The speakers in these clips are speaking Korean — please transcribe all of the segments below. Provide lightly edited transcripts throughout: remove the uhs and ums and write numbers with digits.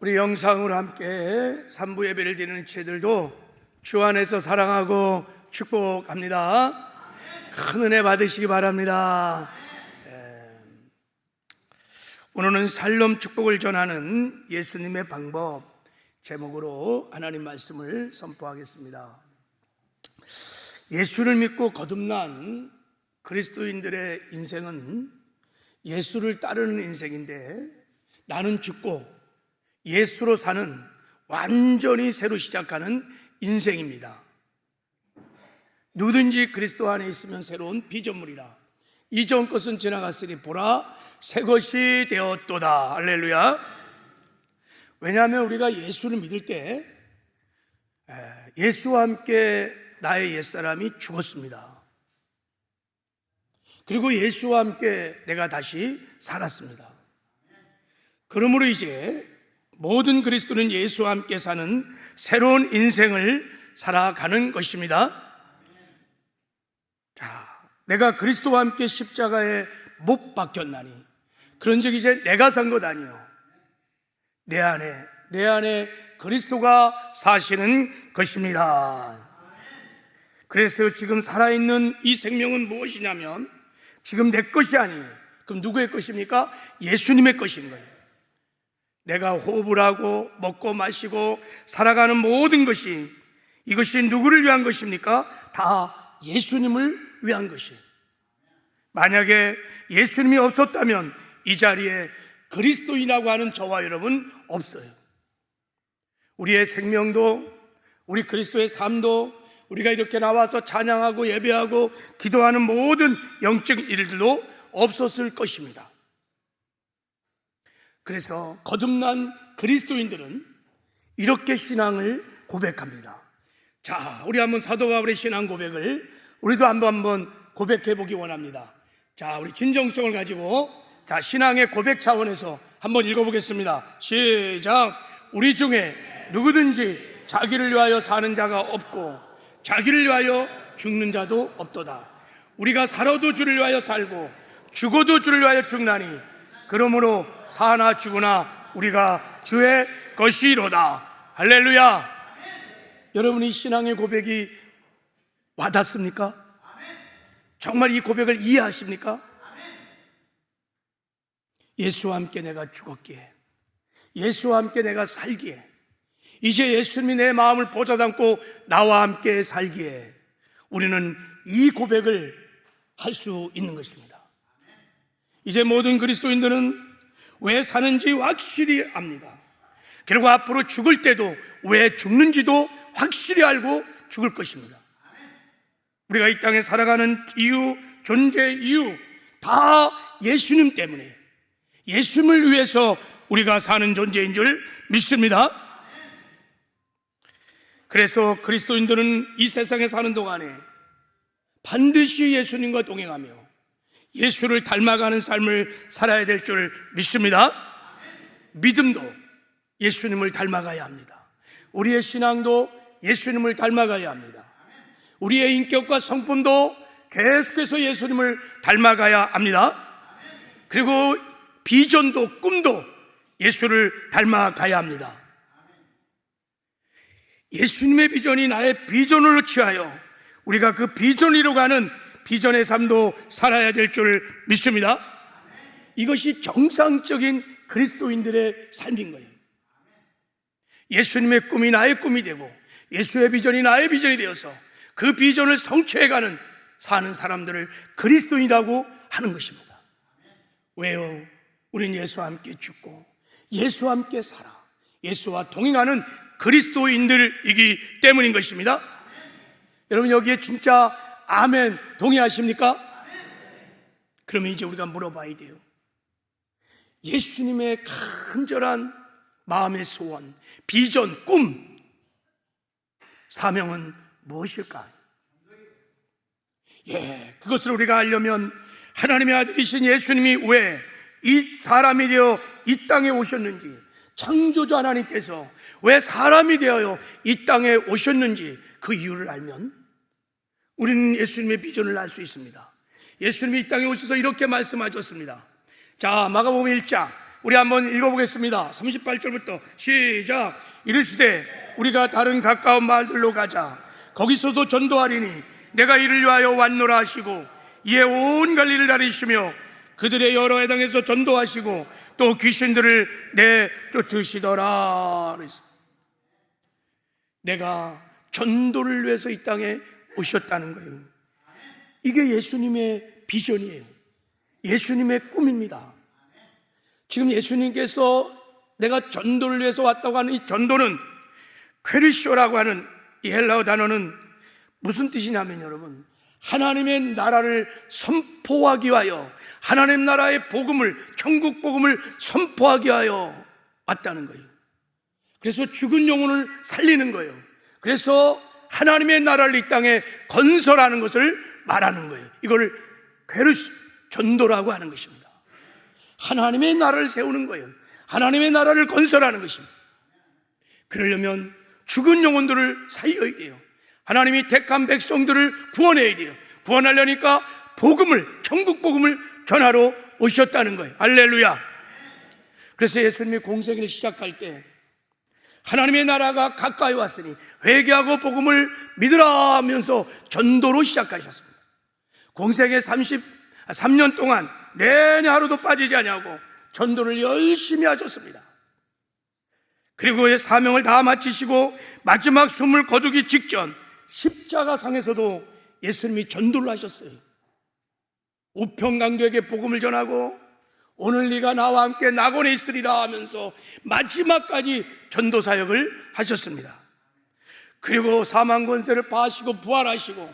우리 영상으로 함께 3부 예배를 드리는 지체들도 주 안에서 사랑하고 축복합니다. 큰 은혜 받으시기 바랍니다. 오늘은 샬롬 축복을 전하는 예수님의 방법 제목으로 하나님 말씀을 선포하겠습니다. 예수를 믿고 거듭난 그리스도인들의 인생은 예수를 따르는 인생인데, 나는 죽고 예수로 사는 완전히 새로 시작하는 인생입니다. 누구든지 그리스도 안에 있으면 새로운 피조물이라. 이전 것은 지나갔으니 보라 새 것이 되었도다. 할렐루야. 왜냐하면 우리가 예수를 믿을 때 예수와 함께 나의 옛사람이 죽었습니다. 그리고 예수와 함께 내가 다시 살았습니다. 그러므로 이제 모든 그리스도는 예수와 함께 사는 새로운 인생을 살아가는 것입니다. 자, 내가 그리스도와 함께 십자가에 못 박혔나니 그런즉 이제 내가 산 것 아니요 내 안에 그리스도가 사시는 것입니다. 그래서 지금 살아있는 이 생명은 무엇이냐면 지금 내 것이 아니에요. 그럼 누구의 것입니까? 예수님의 것인 거예요. 내가 호흡을 하고 먹고 마시고 살아가는 모든 것이, 이것이 누구를 위한 것입니까? 다 예수님을 위한 것이에요. 만약에 예수님이 없었다면 이 자리에 그리스도인이라고 하는 저와 여러분 없어요. 우리의 생명도, 우리 그리스도의 삶도, 우리가 이렇게 나와서 찬양하고 예배하고 기도하는 모든 영적 일들도 없었을 것입니다. 그래서 거듭난 그리스도인들은 이렇게 신앙을 고백합니다. 자, 우리 한번 사도 바울의 신앙 고백을 우리도 한번 고백해 보기 원합니다. 자, 우리 진정성을 가지고 자, 신앙의 고백 차원에서 한번 읽어보겠습니다. 시작. 우리 중에 누구든지 자기를 위하여 사는 자가 없고 자기를 위하여 죽는 자도 없도다. 우리가 살아도 주를 위하여 살고 죽어도 주를 위하여 죽나니 그러므로 사나 죽으나 우리가 주의 것이로다. 할렐루야. 여러분이 신앙의 고백이 와닿습니까? 정말 이 고백을 이해하십니까? 예수와 함께 내가 죽었기에, 예수와 함께 내가 살기에, 이제 예수님이 내 마음을 보좌담고 나와 함께 살기에 우리는 이 고백을 할 수 있는 것입니다. 이제 모든 그리스도인들은 왜 사는지 확실히 압니다. 그리고 앞으로 죽을 때도 왜 죽는지도 확실히 알고 죽을 것입니다. 우리가 이 땅에 살아가는 이유, 존재 이유 다 예수님 때문에, 예수님을 위해서 우리가 사는 존재인 줄 믿습니다. 그래서 그리스도인들은 이 세상에 사는 동안에 반드시 예수님과 동행하며 예수를 닮아가는 삶을 살아야 될 줄 믿습니다. 믿음도 예수님을 닮아가야 합니다. 우리의 신앙도 예수님을 닮아가야 합니다. 우리의 인격과 성품도 계속해서 예수님을 닮아가야 합니다. 그리고 비전도 꿈도 예수를 닮아가야 합니다. 예수님의 비전이 나의 비전으로 취하여 우리가 그 비전으로 가는 비전의 삶도 살아야 될 줄 믿습니다. 이것이 정상적인 그리스도인들의 삶인 거예요. 예수님의 꿈이 나의 꿈이 되고 예수의 비전이 나의 비전이 되어서 그 비전을 성취해가는 사는 사람들을 그리스도인이라고 하는 것입니다. 왜요? 우리는 예수와 함께 죽고 예수와 함께 살아 예수와 동행하는 그리스도인들이기 때문인 것입니다. 여러분, 여기에 진짜 아멘 동의하십니까? 그러면 이제 우리가 물어봐야 돼요. 예수님의 간절한 마음의 소원, 비전, 꿈, 사명은 무엇일까요? 그것을 우리가 알려면 하나님의 아들이신 예수님이 왜 이 사람이 되어 이 땅에 오셨는지, 창조주 하나님께서 왜 사람이 되어요 이 땅에 오셨는지 그 이유를 알면 우리는 예수님의 비전을 알 수 있습니다. 예수님이 이 땅에 오셔서 이렇게 말씀하셨습니다. 자, 마가복음 1장 우리 한번 읽어보겠습니다. 38절부터 시작. 이르시되 우리가 다른 가까운 마을들로 가자. 거기서도 전도하리니 내가 이를 위하여 왔노라 하시고 이에 온 갈릴리를 다니시며 그들의 여러 회당에서 전도하시고 또 귀신들을 내쫓으시더라. 내가 전도를 위해서 이 땅에 오셨다는 거예요. 이게 예수님의 비전이에요. 예수님의 꿈입니다. 지금 예수님께서 내가 전도를 위해서 왔다고 하는 이 전도는 퀘르쇼라고 하는 이 헬라어 단어는 무슨 뜻이냐면 여러분, 하나님의 나라를 선포하기 위하여, 하나님 나라의 복음을, 천국 복음을 선포하기 위하여 왔다는 거예요. 그래서 죽은 영혼을 살리는 거예요. 그래서 하나님의 나라를 이 땅에 건설하는 것을 말하는 거예요. 이걸 퀘르시, 전도라고 하는 것입니다. 하나님의 나라를 세우는 거예요. 하나님의 나라를 건설하는 것입니다. 그러려면 죽은 영혼들을 살려야 돼요. 하나님이 택한 백성들을 구원해야 돼요. 구원하려니까 복음을, 천국 복음을 전하러 오셨다는 거예요. 할렐루야. 그래서 예수님이 공생을 시작할 때 하나님의 나라가 가까이 왔으니 회개하고 복음을 믿으라 하면서 전도로 시작하셨습니다. 공생의 3년 동안 내내 하루도 빠지지 아니하고 전도를 열심히 하셨습니다. 그리고 그의 사명을 다 마치시고 마지막 숨을 거두기 직전 십자가상에서도 예수님이 전도를 하셨어요. 우평강도에게 복음을 전하고 오늘 네가 나와 함께 낙원에 있으리라 하면서 마지막까지 전도 사역을 하셨습니다. 그리고 사망 권세를 파하시고 부활하시고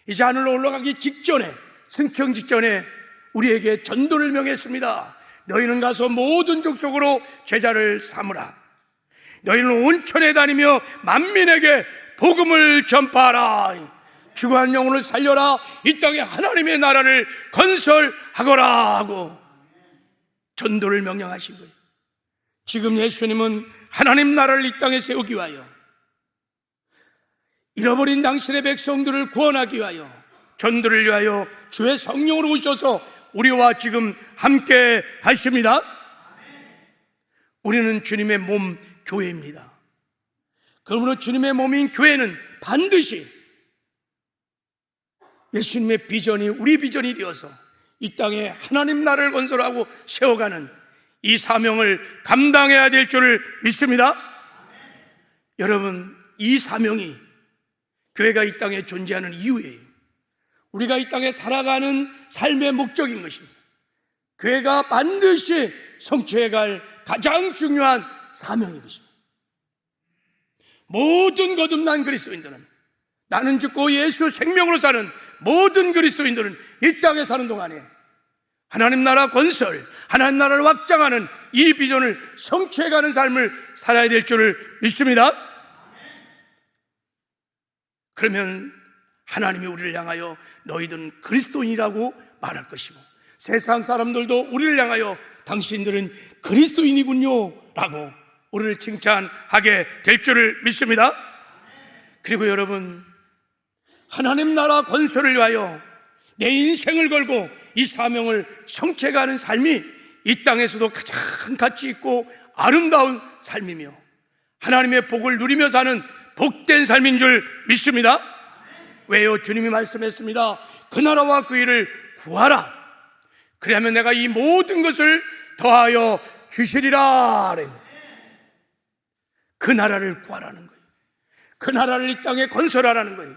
이제 하늘로 올라가기 직전에, 승천 직전에 우리에게 전도를 명했습니다. 너희는 가서 모든 족속으로 제자를 삼으라. 너희는 온천에 다니며 만민에게 복음을 전파하라. 죽어간 영혼을 살려라. 이 땅에 하나님의 나라를 건설하거라 하고 전도를 명령하신 거예요. 지금 예수님은 하나님 나라를 이 땅에 세우기 위하여, 잃어버린 당신의 백성들을 구원하기 위하여, 전도를 위하여 주의 성령으로 오셔서 우리와 지금 함께 하십니다. 우리는 주님의 몸 교회입니다. 그러므로 주님의 몸인 교회는 반드시 예수님의 비전이 우리 비전이 되어서 이 땅에 하나님 나라를 건설하고 세워가는 이 사명을 감당해야 될 줄을 믿습니다. 여러분, 이 사명이 교회가 이 땅에 존재하는 이유예요. 우리가 이 땅에 살아가는 삶의 목적인 것입니다. 교회가 반드시 성취해 갈 가장 중요한 사명인 것입니다. 모든 거듭난 그리스도인들은, 나는 죽고 예수 생명으로 사는 모든 그리스도인들은 이 땅에 사는 동안에 하나님 나라 건설, 하나님 나라를 확장하는 이 비전을 성취해가는 삶을 살아야 될 줄을 믿습니다. 그러면 하나님이 우리를 향하여 너희들은 그리스도인이라고 말할 것이고, 세상 사람들도 우리를 향하여 당신들은 그리스도인이군요 라고 우리를 칭찬하게 될 줄을 믿습니다. 그리고 여러분, 하나님 나라 건설을 위하여 내 인생을 걸고 이 사명을 성취해가는 삶이 이 땅에서도 가장 가치 있고 아름다운 삶이며 하나님의 복을 누리며 사는 복된 삶인 줄 믿습니다. 왜요? 주님이 말씀했습니다. 그 나라와 그 일을 구하라. 그러면 내가 이 모든 것을 더하여 주시리라. 그 나라를 구하라는 거예요. 그 나라를 이 땅에 건설하라는 거예요.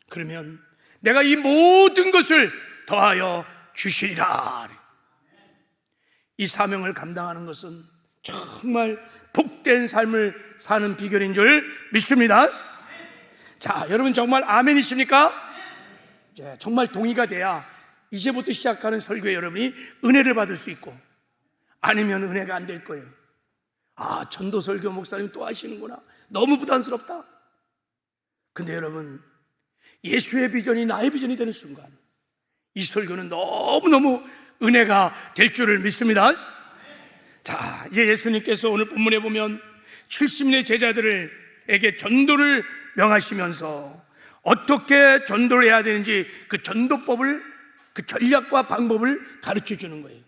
그러면 내가 이 모든 것을 더하여 주시리라. 이 사명을 감당하는 것은 정말 복된 삶을 사는 비결인 줄 믿습니다. 자, 여러분 정말 아멘이십니까? 정말 동의가 돼야 이제부터 시작하는 설교에 여러분이 은혜를 받을 수 있고, 아니면 은혜가 안 될 거예요. 아, 전도 설교 목사님 또 하시는구나. 너무 부담스럽다. 근데 여러분, 예수의 비전이 나의 비전이 되는 순간 이 설교는 너무너무 은혜가 될 줄을 믿습니다. 자, 이제 예수님께서 오늘 본문에 보면 70인의 제자들에게 전도를 명하시면서 어떻게 전도를 해야 되는지 그 전도법을, 그 전략과 방법을 가르쳐 주는 거예요.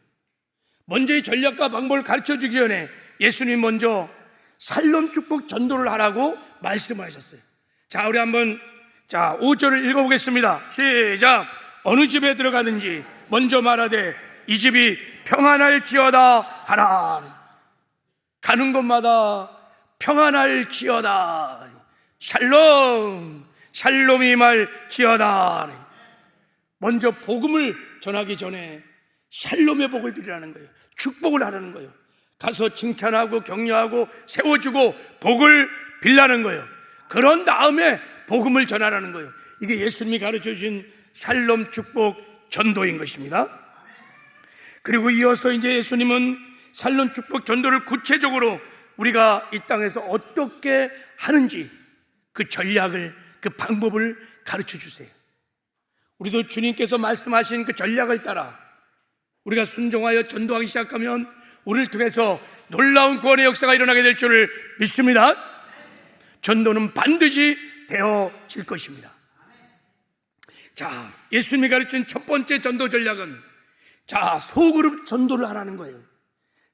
먼저 이 전략과 방법을 가르쳐 주기 전에 예수님 먼저 샬롬 축복 전도를 하라고 말씀을 하셨어요. 자, 우리 한번 5절을 읽어보겠습니다. 시작. 어느 집에 들어가든지 먼저 말하되 이 집이 평안할지어다 하라. 가는 곳마다 평안할지어다. 샬롬, 샬롬이 말지어다. 먼저 복음을 전하기 전에 샬롬의 복을 빌라는 거예요. 축복을 하라는 거예요. 가서 칭찬하고 격려하고 세워주고 복을 빌라는 거예요. 그런 다음에 복음을 전하라는 거예요. 이게 예수님이 가르쳐 주신 샬롬 축복 전도인 것입니다. 그리고 이어서 이제 예수님은 샬롬 축복 전도를 구체적으로 우리가 이 땅에서 어떻게 하는지 그 전략을, 그 방법을 가르쳐 주세요. 우리도 주님께서 말씀하신 그 전략을 따라 우리가 순종하여 전도하기 시작하면 우리를 통해서 놀라운 구원의 역사가 일어나게 될 줄을 믿습니다. 전도는 반드시 되어질 것입니다. 자, 예수님이 가르친 첫 번째 전도 전략은 소그룹 전도를 하라는 거예요.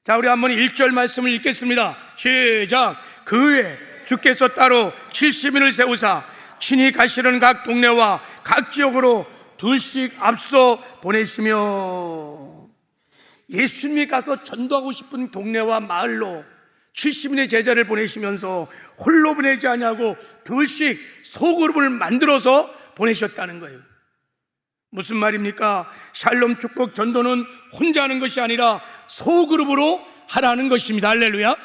자, 우리 한번 1절 말씀을 읽겠습니다. 시작. 그 후에 주께서 따로 70인을 세우사 친히 가시는 각 동네와 각 지역으로 둘씩 앞서 보내시며, 예수님이 가서 전도하고 싶은 동네와 마을로 70인의 제자를 보내시면서 홀로 보내지 아니하고 둘씩 소그룹을 만들어서 보내셨다는 거예요. 무슨 말입니까? 샬롬 축복 전도는 혼자 하는 것이 아니라 소그룹으로 하라는 것입니다. 할렐루야.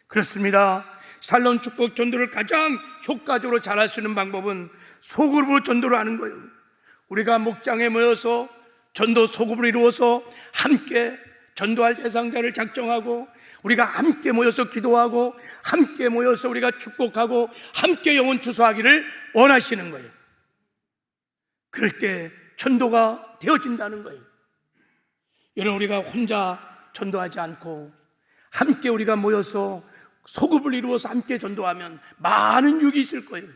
그렇습니다. 샬롬 축복 전도를 가장 효과적으로 잘할 수 있는 방법은 소그룹으로 전도를 하는 거예요. 우리가 목장에 모여서 전도 소그룹을 이루어서 함께 전도할 대상자를 작정하고 우리가 함께 모여서 기도하고 함께 모여서 우리가 축복하고 함께 영혼 추수하기를 원하시는 거예요. 그럴 때 전도가 되어진다는 거예요. 여러분, 우리가 혼자 전도하지 않고 함께 우리가 모여서 소그룹을 이루어서 함께 전도하면 많은 유익이 있을 거예요.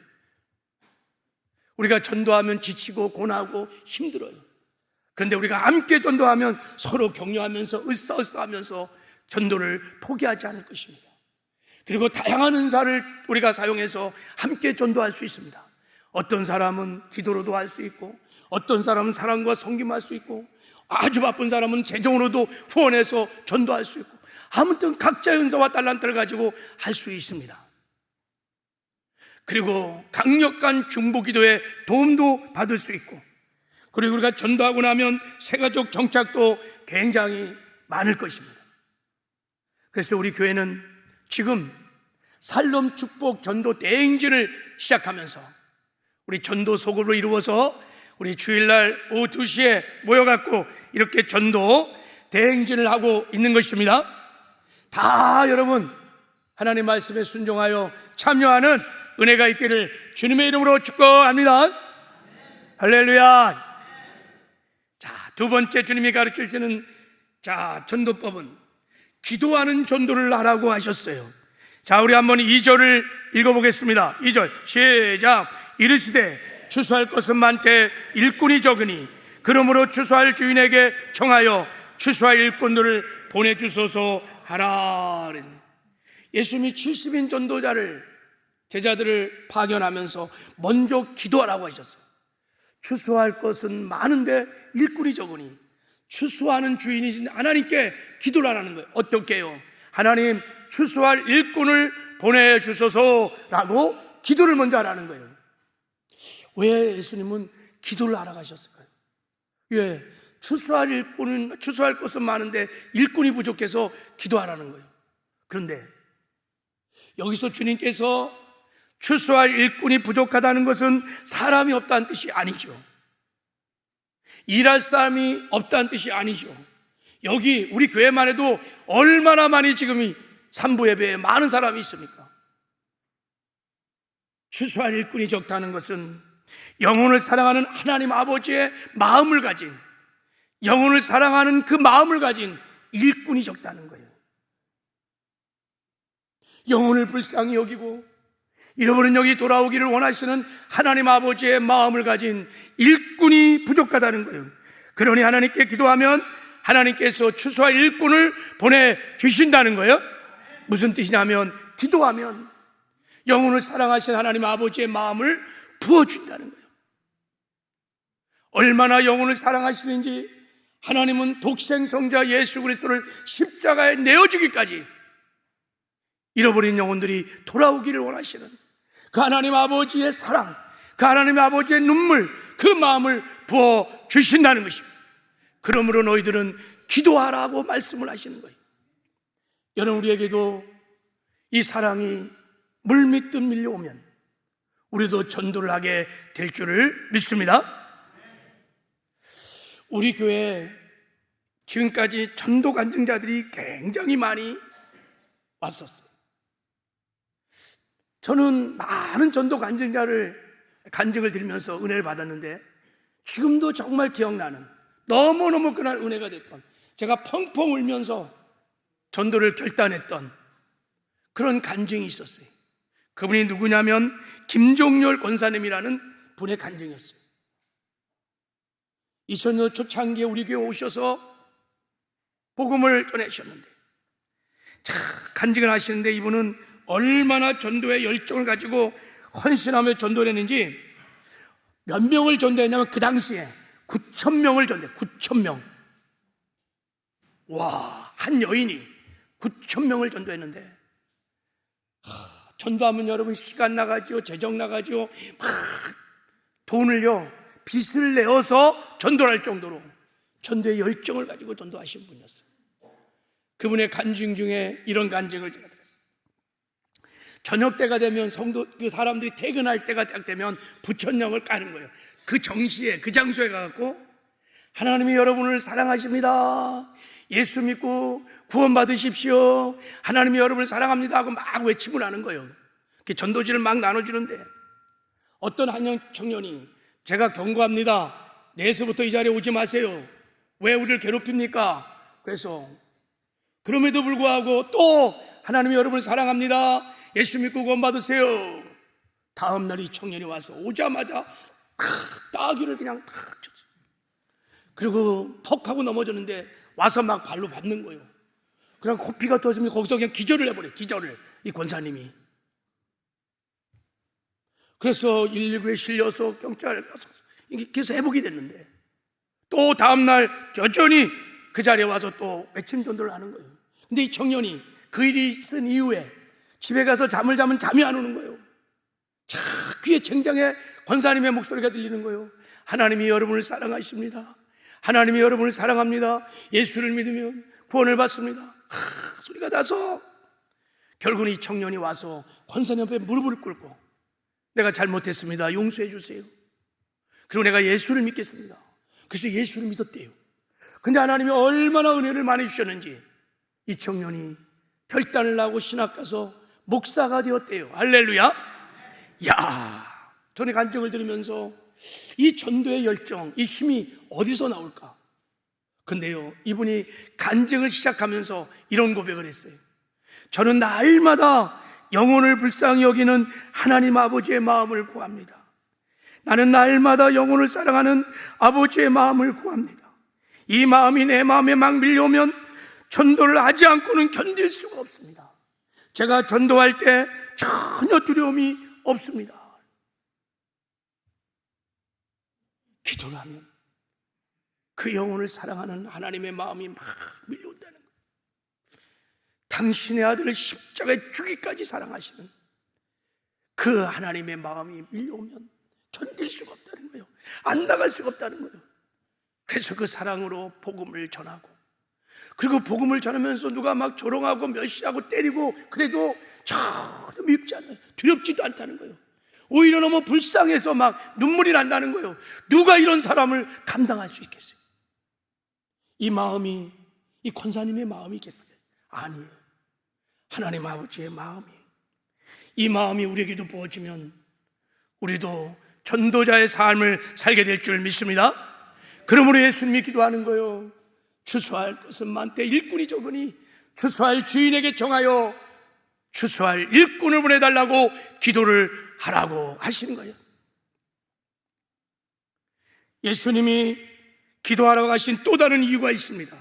우리가 전도하면 지치고 고나고 힘들어요. 그런데 우리가 함께 전도하면 서로 격려하면서 으쌰으쌰하면서 전도를 포기하지 않을 것입니다. 그리고 다양한 은사를 우리가 사용해서 함께 전도할 수 있습니다. 어떤 사람은 기도로도 할 수 있고, 어떤 사람은 사랑과 섬김할 수 있고, 아주 바쁜 사람은 재정으로도 후원해서 전도할 수 있고, 아무튼 각자의 은사와 달란트를 가지고 할 수 있습니다. 그리고 강력한 중보 기도에 도움도 받을 수 있고, 그리고 우리가 전도하고 나면 새가족 정착도 굉장히 많을 것입니다. 그래서 우리 교회는 지금 샬롬 축복 전도 대행진을 시작하면서 우리 전도 소그룹으로 이루어서 우리 주일날 오후 2시에 모여갖고 이렇게 전도 대행진을 하고 있는 것입니다. 다 여러분 하나님 말씀에 순종하여 참여하는 은혜가 있기를 주님의 이름으로 축복합니다. 할렐루야. 자, 두 번째 주님이 가르쳐 주시는 전도법은 기도하는 전도를 하라고 하셨어요. 자, 우리 한번 2절을 읽어보겠습니다. 2절 시작. 이르시되 추수할 것은 많되 일꾼이 적으니 그러므로 추수할 주인에게 청하여 추수할 일꾼들을 보내주소서 하라. 예수님이 70인 전도자를, 제자들을 파견하면서 먼저 기도하라고 하셨어요. 추수할 것은 많은데 일꾼이 적으니 추수하는 주인이신 하나님께 기도를 하라는 거예요. 어떻게 해요? 하나님, 추수할 일꾼을 보내주소서라고 기도를 먼저 하라는 거예요. 왜 예수님은 기도를 하라고 하셨을까요? 왜? 추수할 것은 많은데 일꾼이 부족해서 기도하라는 거예요. 그런데 여기서 주님께서 추수할 일꾼이 부족하다는 것은 사람이 없다는 뜻이 아니죠. 일할 사람이 없다는 뜻이 아니죠. 여기 우리 교회만 해도 얼마나 많이 지금 산부 예배에 많은 사람이 있습니까? 추수할 일꾼이 적다는 것은 영혼을 사랑하는 하나님 아버지의 마음을 가진, 영혼을 사랑하는 그 마음을 가진 일꾼이 적다는 거예요. 영혼을 불쌍히 여기고 잃어버린 영이 돌아오기를 원하시는 하나님 아버지의 마음을 가진 일꾼이 부족하다는 거예요. 그러니 하나님께 기도하면 하나님께서 추수할 일꾼을 보내주신다는 거예요. 무슨 뜻이냐면 기도하면 영혼을 사랑하신 하나님 아버지의 마음을 부어준다는 거예요. 얼마나 영혼을 사랑하시는지 하나님은 독생 성자 예수 그리스도를 십자가에 내어주기까지 잃어버린 영혼들이 돌아오기를 원하시는 그 하나님 아버지의 사랑, 그 하나님 아버지의 눈물, 그 마음을 부어주신다는 것입니다. 그러므로 너희들은 기도하라고 말씀을 하시는 거예요. 여러분, 우리에게도 이 사랑이 물밀듯 밀려오면 우리도 전도를 하게 될 줄을 믿습니다. 우리 교회에 지금까지 전도 간증자들이 굉장히 많이 왔었어요. 저는 많은 전도 간증을 드리면서 은혜를 받았는데 지금도 정말 기억나는, 너무너무 그날 은혜가 됐던, 제가 펑펑 울면서 전도를 결단했던 그런 간증이 있었어요. 그분이 누구냐면 김종렬 권사님이라는 분의 간증이었어요. 2000년 초창기에 우리 교회 오셔서 복음을 전해주셨는데, 간증을 하시는데 이분은 얼마나 전도의 열정을 가지고 헌신하며 전도를 했는지, 몇 명을 전도했냐면 그 당시에 9,000명을 전도했어요. 9,000명. 와, 한 여인이 9,000명을 전도했는데, 전도하면 여러분 시간 나가죠, 재정 나가죠, 막 돈을요, 빚을 내어서 전도를 할 정도로 전도의 열정을 가지고 전도하신 분이었어요. 그분의 간증 중에 이런 간증을 제가 들었어요. 저녁 때가 되면 그 사람들이 퇴근할 때가 딱 되면 부천령을 까는 거예요. 그 정시에, 그 장소에 가갖고 하나님이 여러분을 사랑하십니다, 예수 믿고 구원 받으십시오, 하나님이 여러분을 사랑합니다 하고 막 외침을 하는 거예요. 전도지를 막 나눠주는데 어떤 한영 청년이, 제가 경고합니다, 내일서부터 이 자리에 오지 마세요, 왜 우리를 괴롭힙니까? 그래서 그럼에도 불구하고 또 하나님이 여러분을 사랑합니다, 예수 믿고 구원 받으세요. 다음 날 이 청년이 와서 오자마자 따귀를 그냥 쳤어요. 그리고 퍽 하고 넘어졌는데 와서 막 발로 밟는 거예요. 그냥 코피가 터지면 거기서 그냥 기절을 해버려요. 기절을, 이 권사님이. 그래서 119에 실려서 경찰에 가서 계속 회복이 됐는데, 또 다음날 여전히 그 자리에 와서 또 외침 전도를 하는 거예요. 근데 이 청년이 그 일이 있은 이후에 집에 가서 잠을 자면 잠이 안 오는 거예요. 귀에 쟁장에 권사님의 목소리가 들리는 거예요. 하나님이 여러분을 사랑하십니다, 하나님이 여러분을 사랑합니다, 예수를 믿으면 구원을 받습니다. 소리가 나서 결국은 이 청년이 와서 권사님 앞에 무릎을 꿇고, 내가 잘못했습니다, 용서해 주세요, 그리고 내가 예수를 믿겠습니다. 그래서 예수를 믿었대요. 근데 하나님이 얼마나 은혜를 많이 주셨는지 이 청년이 결단을 하고 신학 가서 목사가 되었대요. 할렐루야. 야, 저는 간증을 들으면서 이 전도의 열정, 이 힘이 어디서 나올까? 근데요, 이분이 간증을 시작하면서 이런 고백을 했어요. 저는 날마다 영혼을 불쌍히 여기는 하나님 아버지의 마음을 구합니다. 나는 날마다 영혼을 사랑하는 아버지의 마음을 구합니다. 이 마음이 내 마음에 막 밀려오면 전도를 하지 않고는 견딜 수가 없습니다. 제가 전도할 때 전혀 두려움이 없습니다. 기도를 하면 그 영혼을 사랑하는 하나님의 마음이 막 밀려온다는 거예요. 당신의 아들을 십자가에 죽기까지 사랑하시는 그 하나님의 마음이 밀려오면 견딜 수가 없다는 거예요. 안 나갈 수가 없다는 거예요. 그래서 그 사랑으로 복음을 전하고, 그리고 복음을 전하면서 누가 막 조롱하고 멸시하고 때리고 그래도 전혀 밉지 않아요. 두렵지도 않다는 거예요. 오히려 너무 불쌍해서 막 눈물이 난다는 거예요. 누가 이런 사람을 감당할 수 있겠어요? 이 마음이 이 권사님의 마음이겠어요? 아니에요. 하나님 아버지의 마음이, 이 마음이 우리에게도 부어지면 우리도 전도자의 삶을 살게 될 줄 믿습니다. 그러므로 예수님이 기도하는 거예요. 추수할 것은 많되 일꾼이 적으니 추수할 주인에게 정하여 추수할 일꾼을 보내달라고 기도를 하라고 하시는 거예요. 예수님이 기도하라고 하신 또 다른 이유가 있습니다.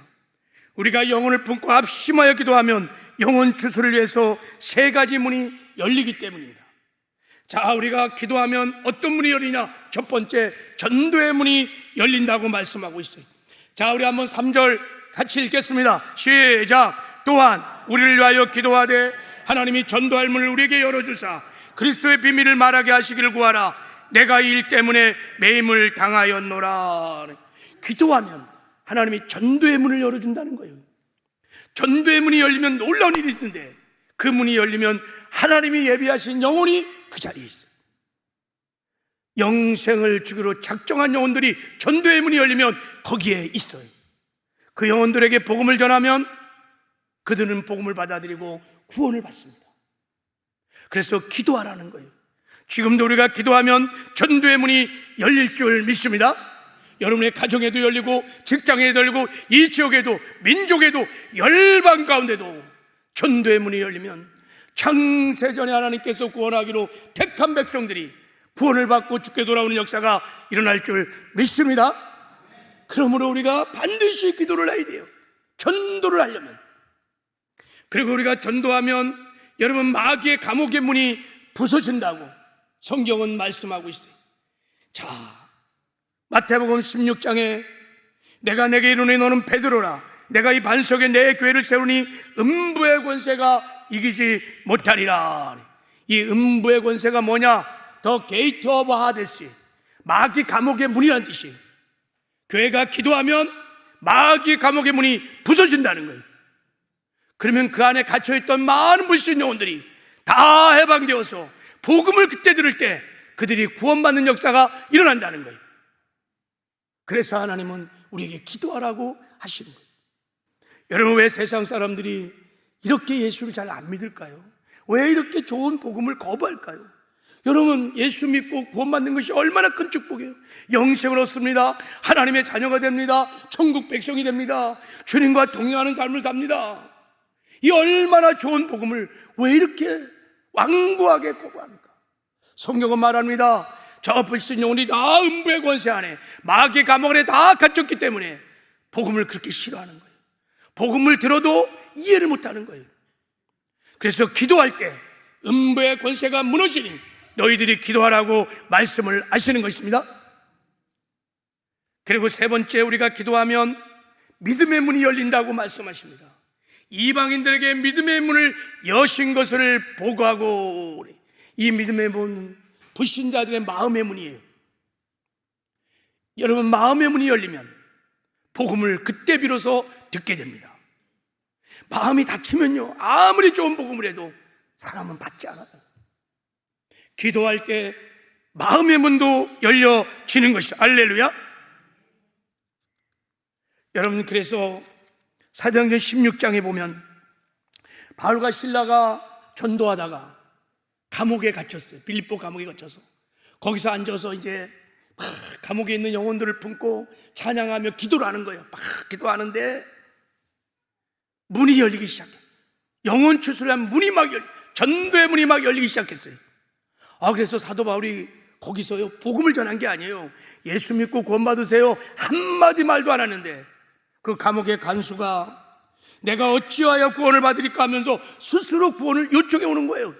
우리가 영혼을 품고 합심하여 기도하면 영혼 추수를 위해서 세 가지 문이 열리기 때문입니다. 자, 우리가 기도하면 어떤 문이 열리냐? 첫 번째, 전도의 문이 열린다고 말씀하고 있어요. 자, 우리 한번 3절 같이 읽겠습니다. 시작. 또한 우리를 위하여 기도하되 하나님이 전도할 문을 우리에게 열어주사 그리스도의 비밀을 말하게 하시기를 구하라. 내가 이 일 때문에 매임을 당하였노라. 기도하면 하나님이 전도의 문을 열어준다는 거예요. 전도의 문이 열리면 놀라운 일이 있는데, 그 문이 열리면 하나님이 예비하신 영혼이 그 자리에 있어요. 영생을 주기로 작정한 영혼들이 전도의 문이 열리면 거기에 있어요. 그 영혼들에게 복음을 전하면 그들은 복음을 받아들이고 구원을 받습니다. 그래서 기도하라는 거예요. 지금도 우리가 기도하면 전도의 문이 열릴 줄 믿습니다. 여러분의 가정에도 열리고 직장에도 열리고 이 지역에도 민족에도 열방 가운데도 전도의 문이 열리면 창세전에 하나님께서 구원하기로 택한 백성들이 구원을 받고 죽게 돌아오는 역사가 일어날 줄 믿습니다. 그러므로 우리가 반드시 기도를 해야 돼요. 전도를 하려면. 그리고 우리가 전도하면 여러분 마귀의 감옥의 문이 부서진다고 성경은 말씀하고 있어요. 자, 마태복음 16장에 내가 내게 이르노니 너는 베드로라. 내가 이 반석에 내 교회를 세우니 음부의 권세가 이기지 못하리라. 이 음부의 권세가 뭐냐? 더 게이트 오브 하데스, 마귀 감옥의 문이라는 뜻이에요. 교회가 기도하면 마귀 감옥의 문이 부서진다는 거예요. 그러면 그 안에 갇혀있던 많은 불신 영혼들이 다 해방되어서 복음을 그때 들을 때 그들이 구원받는 역사가 일어난다는 거예요. 그래서 하나님은 우리에게 기도하라고 하시는 거예요. 여러분, 왜 세상 사람들이 이렇게 예수를 잘 안 믿을까요? 왜 이렇게 좋은 복음을 거부할까요? 여러분, 예수 믿고 구원받는 것이 얼마나 큰 축복이에요. 영생을 얻습니다. 하나님의 자녀가 됩니다. 천국 백성이 됩니다. 주님과 동행하는 삶을 삽니다. 이 얼마나 좋은 복음을 왜 이렇게 완고하게 거부합니까? 성경은 말합니다. 저 불신 영혼이 다 음부의 권세 안에 마귀의 감옥 안에 다 갇혔기 때문에 복음을 그렇게 싫어하는 거예요. 복음을 들어도 이해를 못하는 거예요. 그래서 기도할 때 음부의 권세가 무너지니 너희들이 기도하라고 말씀을 하시는 것입니다. 그리고 세 번째, 우리가 기도하면 믿음의 문이 열린다고 말씀하십니다. 이방인들에게 믿음의 문을 여신 것을 보고하고, 이 믿음의 문은 불신자들의 마음의 문이에요. 여러분, 마음의 문이 열리면 복음을 그때 비로소 듣게 됩니다. 마음이 닫히면요, 아무리 좋은 복음을 해도 사람은 받지 않아요. 기도할 때 마음의 문도 열려지는 것이죠. 할렐루야. 여러분, 그래서 사도행전 16장에 보면 바울과 실라가 전도하다가 감옥에 갇혔어요. 빌립보 감옥에 갇혀서 거기서 앉아서 이제 막 감옥에 있는 영혼들을 품고 찬양하며 기도를 하는 거예요. 막 기도하는데 문이 열리기 시작해요. 영혼 추수를 한 문이 막 전도의 문이 막 열리기 시작했어요. 그래서 사도 바울이 거기서요, 복음을 전한 게 아니에요. 예수 믿고 구원 받으세요 한마디 말도 안 하는데 그 감옥의 간수가 내가 어찌하여 구원을 받으리까 하면서 스스로 구원을 요청해 오는 거예요.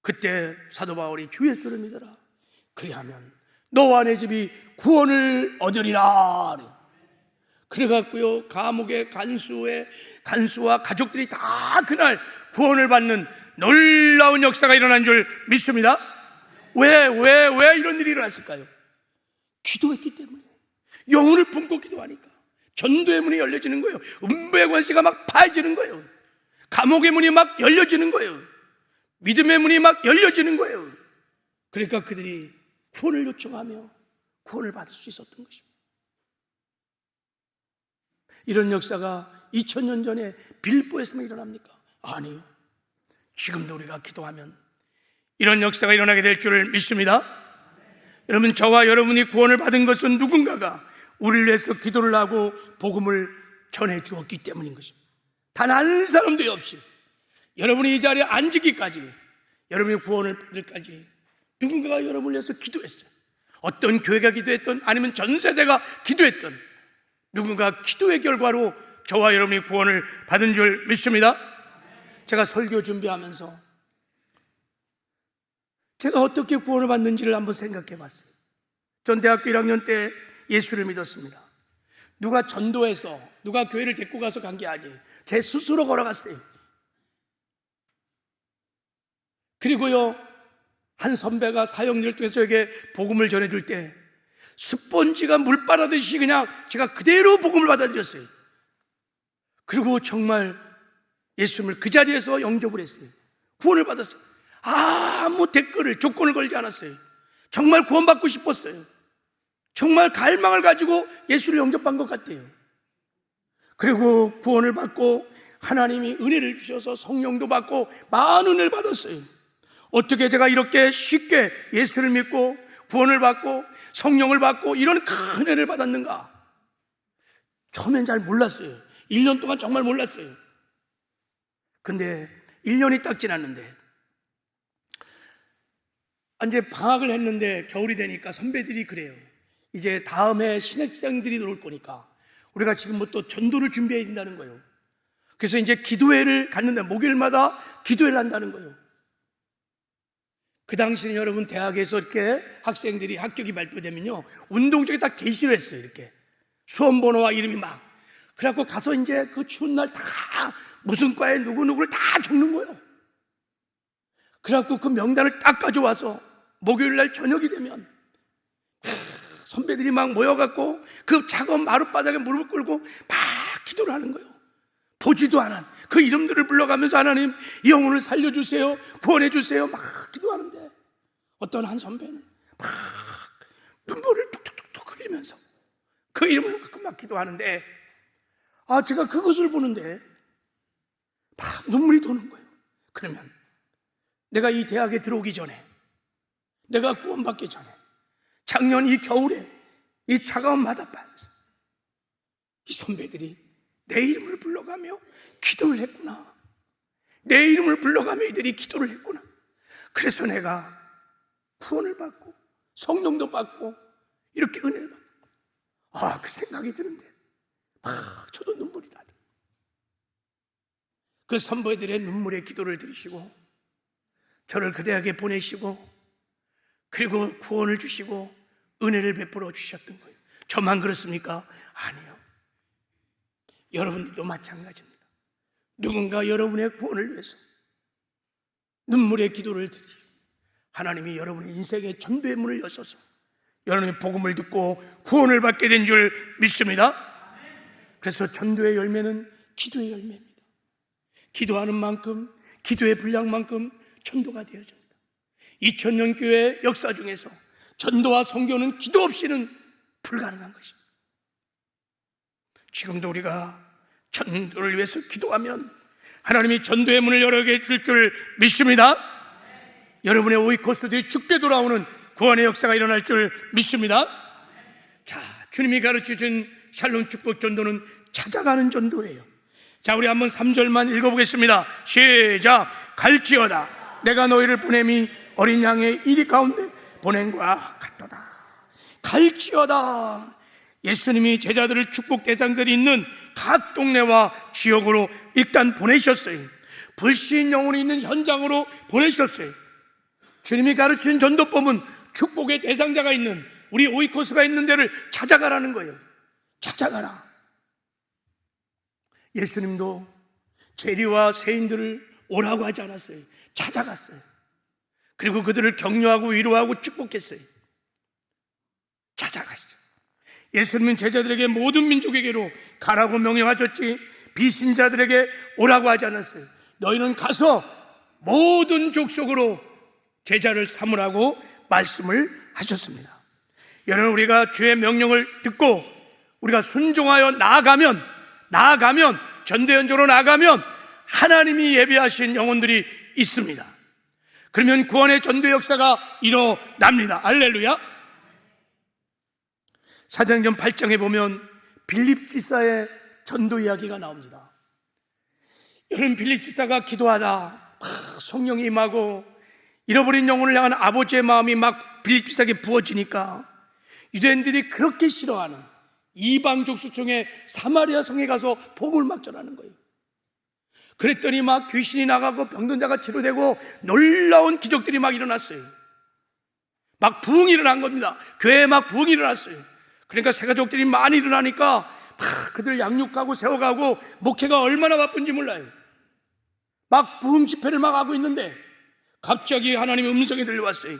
그때 사도 바울이 주 예수를 믿어라. 그리하면 너와 내 집이 구원을 얻으리라. 그래갖고요, 감옥의 간수와 가족들이 다 그날 구원을 받는 놀라운 역사가 일어난 줄 믿습니다. 왜 이런 일이 일어났을까요? 기도했기 때문에. 영혼을 품고 기도하니까 전도의 문이 열려지는 거예요. 음부의 권세가 막 파해지는 거예요. 감옥의 문이 막 열려지는 거예요. 믿음의 문이 막 열려지는 거예요. 그러니까 그들이 구원을 요청하며 구원을 받을 수 있었던 것입니다. 이런 역사가 2000년 전에 빌립보에서만 일어납니까? 아니요. 지금도 우리가 기도하면 이런 역사가 일어나게 될 줄을 믿습니다. 여러분, 저와 여러분이 구원을 받은 것은 누군가가 우리를 위해서 기도를 하고 복음을 전해 주었기 때문인 것입니다. 단 한 사람도 없이 여러분이 이 자리에 앉기까지, 여러분이 구원을 받을까지 누군가가 여러분을 위해서 기도했어요. 어떤 교회가 기도했던, 아니면 전 세대가 기도했던 누군가 기도의 결과로 저와 여러분이 구원을 받은 줄 믿습니다. 제가 설교 준비하면서 제가 어떻게 구원을 받는지를 한번 생각해 봤어요. 전 대학교 1학년 때 예수를 믿었습니다. 누가 전도해서, 누가 교회를 데리고 가서 간 게 아니에요. 제 스스로 걸어갔어요. 그리고요, 한 선배가 사형리를 통해서 저에게 복음을 전해줄 때 스펀지가 물 빨아듯이 그냥 제가 그대로 복음을 받아들였어요. 그리고 정말 예수님을 그 자리에서 영접을 했어요. 구원을 받았어요. 아무 댓글을, 조건을 걸지 않았어요. 정말 구원받고 싶었어요. 정말 갈망을 가지고 예수를 영접한 것 같아요. 그리고 구원을 받고 하나님이 은혜를 주셔서 성령도 받고 많은 은혜를 받았어요. 어떻게 제가 이렇게 쉽게 예수를 믿고 구원을 받고 성령을 받고 이런 큰 은혜를 받았는가? 처음엔 잘 몰랐어요. 1년 동안 정말 몰랐어요. 근데 1년이 딱 지났는데 이제 방학을 했는데 겨울이 되니까 선배들이 그래요. 이제 다음에 신입생들이 들어올 거니까 우리가 지금부터 전도를 준비해야 된다는 거예요. 그래서 이제 기도회를 갔는데 목요일마다 기도회를 한다는 거예요. 그 당시는 여러분 대학에서 이렇게 학생들이 합격이 발표되면요 운동장에 다 게시를 했어요. 이렇게 수험번호와 이름이 막. 그래갖고 가서 이제 그 추운 날 다 무슨 과에 누구누구를 다 적는 거예요. 그래갖고 그 명단을 딱 가져와서 목요일 날 저녁이 되면 선배들이 막 모여갖고 그 차가운 마룻바닥에 무릎을 꿇고 막 기도를 하는 거예요. 보지도 않은 그 이름들을 불러가면서 하나님 이 영혼을 살려주세요, 구원해주세요 막 기도하는데 어떤 한 선배는 막 눈물을 툭툭툭 흘리면서 그 이름을 막 기도하는데 제가 그것을 보는데 막 눈물이 도는 거예요. 그러면 내가 이 대학에 들어오기 전에, 내가 구원받기 전에 작년 이 겨울에 이 차가운 바닷바에서 이 선배들이 내 이름을 불러가며 기도를 했구나. 내 이름을 불러가며 이들이 기도를 했구나. 그래서 내가 구원을 받고 성령도 받고 이렇게 은혜를 받고 그 생각이 드는데 저도 눈물이 나더라고요. 그 선배들의 눈물의 기도를 들으시고 저를 그 대학에 보내시고 그리고 구원을 주시고 은혜를 베풀어 주셨던 거예요. 저만 그렇습니까? 아니요. 여러분들도 마찬가지입니다. 누군가 여러분의 구원을 위해서 눈물의 기도를 드리시고 하나님이 여러분의 인생의 전도의 문을 여셔서 여러분의 복음을 듣고 구원을 받게 된 줄 믿습니다. 그래서 전도의 열매는 기도의 열매입니다. 기도하는 만큼 기도의 분량만큼 전도가 되어집니다. 2000년 교회 역사 중에서 전도와 선교는 기도 없이는 불가능한 것입니다. 지금도 우리가 전도를 위해서 기도하면 하나님이 전도의 문을 열어게 줄 줄 믿습니다. 여러분의 오이코스들이 죽게 돌아오는 구원의 역사가 일어날 줄 믿습니다. 자, 주님이 가르쳐준 샬롬 축복 전도는 찾아가는 전도예요. 자, 우리 한번 3절만 읽어보겠습니다. 시작. 갈지어다 내가 너희를 보냄이 어린 양의 이리 가운데 보냄과 같도다. 갈지어다. 예수님이 제자들을 축복 대상들이 있는 각 동네와 지역으로 일단 보내셨어요. 불신 영혼이 있는 현장으로 보내셨어요. 주님이 가르친 전도법은 축복의 대상자가 있는 우리 오이코스가 있는 데를 찾아가라는 거예요. 찾아가라. 예수님도 재리와 세인들을 오라고 하지 않았어요. 찾아갔어요. 그리고 그들을 격려하고 위로하고 축복했어요. 찾아갔어요. 예수님은 제자들에게 모든 민족에게로 가라고 명령하셨지 비신자들에게 오라고 하지 않았어요. 너희는 가서 모든 족속으로 제자를 삼으라고 말씀을 하셨습니다. 여러분, 우리가 주의 명령을 듣고 우리가 순종하여 나아가면 전도 현장으로 나아가면 하나님이 예비하신 영혼들이 있습니다. 그러면 구원의 전도 역사가 일어납니다. 할렐루야. 사도행전 8장에 보면 빌립 지사의 전도 이야기가 나옵니다. 여러분, 빌립 지사가 기도하다 성령이 임하고 잃어버린 영혼을 향한 아버지의 마음이 막 빌립 지사에게 부어지니까 유대인들이 그렇게 싫어하는 이방 족수청에 사마리아 성에 가서 복음을 막 전하는 거예요. 그랬더니 막 귀신이 나가고 병든 자가 치료되고 놀라운 기적들이 막 일어났어요. 막 부흥이 일어난 겁니다. 교회에 막 부흥이 일어났어요. 그러니까 새가족들이 많이 일어나니까 막 그들 양육하고 세워가고 목회가 얼마나 바쁜지 몰라요. 막 부흥 집회를 막 하고 있는데 갑자기 하나님의 음성이 들려왔어요.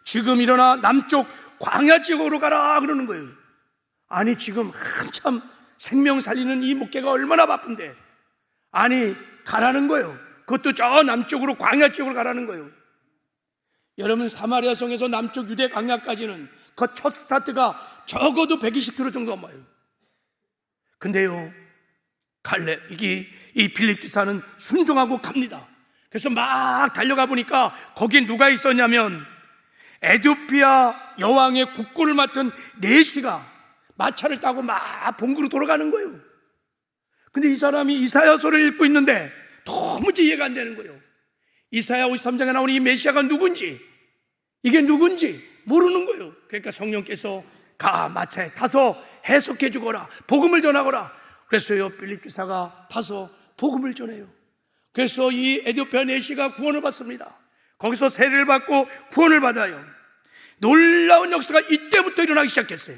지금 일어나 남쪽 광야 지역으로 가라 그러는 거예요. 아니 지금 한참 생명 살리는 이 목회가 얼마나 바쁜데, 아니 가라는 거예요. 그것도 저 남쪽으로 광야 지역으로 가라는 거예요. 여러분, 사마리아 성에서 남쪽 유대 광야까지는 그 첫 스타트가 적어도 120km 정도 넘어요. 근데요, 이 빌립 지사는 순종하고 갑니다. 그래서 막 달려가 보니까 거기 누가 있었냐면 에티오피아 여왕의 국고를 맡은 내시가 마차를 타고 막 본국으로 돌아가는 거예요. 근데 이 사람이 이사야서를 읽고 있는데 도무지 이해가 안 되는 거예요. 이사야 53장에 나오는 이 메시아가 누군지, 이게 누군지 모르는 거예요. 그러니까 성령께서 가 마차에 타서 해석해 주거라, 복음을 전하거라. 그래서요, 빌립 기사가 타서 복음을 전해요. 그래서 이 에티오피아 내시가 구원을 받습니다. 거기서 세례를 받고 구원을 받아요. 놀라운 역사가 이때부터 일어나기 시작했어요.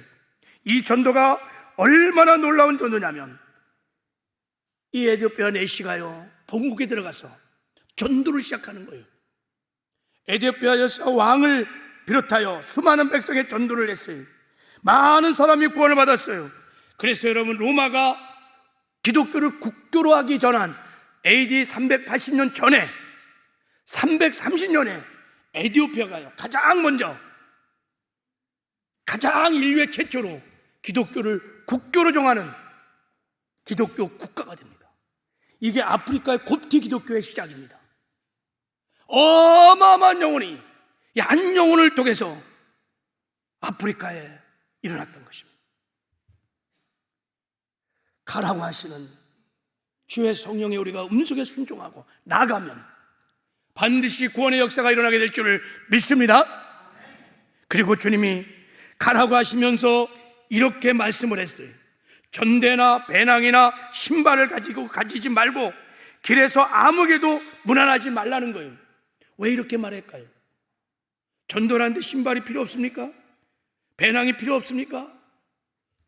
이 전도가 얼마나 놀라운 전도냐면 이 에티오피아 내시가요, 본국에 들어가서 전도를 시작하는 거예요. 에티오피아에서 왕을 비롯하여 수많은 백성의 전도를 했어요. 많은 사람이 구원을 받았어요. 그래서 여러분, 로마가 기독교를 국교로 하기 전한 AD 380년 전에 330년에 에티오피아가요, 가장 먼저, 가장 인류의 최초로 기독교를 국교로 정하는 기독교 국가가 됩니다. 이게 아프리카의 곱티 기독교의 시작입니다. 어마어마한 영혼이, 이 한 영혼을 통해서 아프리카에 일어났던 것입니다. 가라고 하시는 주의 성령에 우리가 음성에 순종하고 나가면 반드시 구원의 역사가 일어나게 될 줄을 믿습니다. 그리고 주님이 가라고 하시면서 이렇게 말씀을 했어요. 전대나 배낭이나 신발을 가지지 말고 길에서 아무에게도 무난하지 말라는 거예요. 왜 이렇게 말할까요? 전도하는데 신발이 필요 없습니까? 배낭이 필요 없습니까?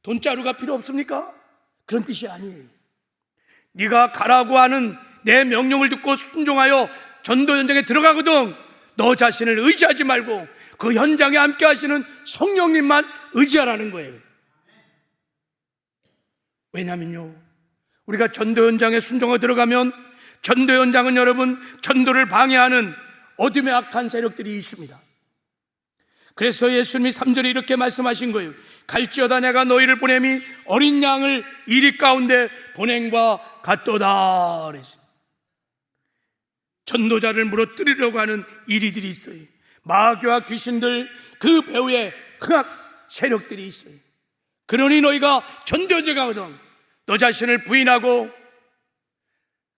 돈자루가 필요 없습니까? 그런 뜻이 아니에요. 네가 가라고 하는 내 명령을 듣고 순종하여 전도 현장에 들어가거든 너 자신을 의지하지 말고 그 현장에 함께 하시는 성령님만 의지하라는 거예요. 왜냐면요, 우리가 전도 현장에 순종하여 들어가면 전도 현장은 여러분, 전도를 방해하는 어둠의 악한 세력들이 있습니다. 그래서 예수님이 3절에 이렇게 말씀하신 거예요. 갈지어다 내가 너희를 보냄이 어린 양을 이리 가운데 보냄과 같도다 그랬어요. 전도자를 무너뜨리려고 하는 이리들이 있어요. 마귀와 귀신들, 그 배후에 흑악 세력들이 있어요. 그러니 너희가 전도 현장에 가거든 너 자신을 부인하고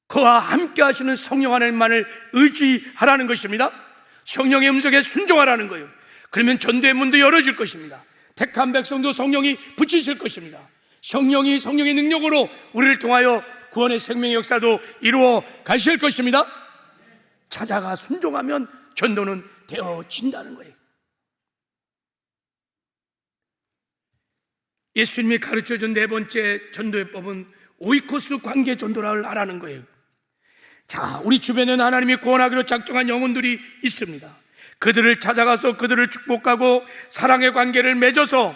그와 함께 하시는 성령 하나님만을 의지하라는 것입니다. 성령의 음성에 순종하라는 거예요. 그러면 전도의 문도 열어질 것입니다. 택한 백성도 성령이 붙이실 것입니다. 성령이 성령의 능력으로 우리를 통하여 구원의 생명의 역사도 이루어 가실 것입니다. 찾아가 순종하면 전도는 되어진다는 거예요. 예수님이 가르쳐준 네 번째 전도의 법은 오이코스 관계 전도를 하라는 거예요. 자, 우리 주변에는 하나님이 구원하기로 작정한 영혼들이 있습니다. 그들을 찾아가서 그들을 축복하고 사랑의 관계를 맺어서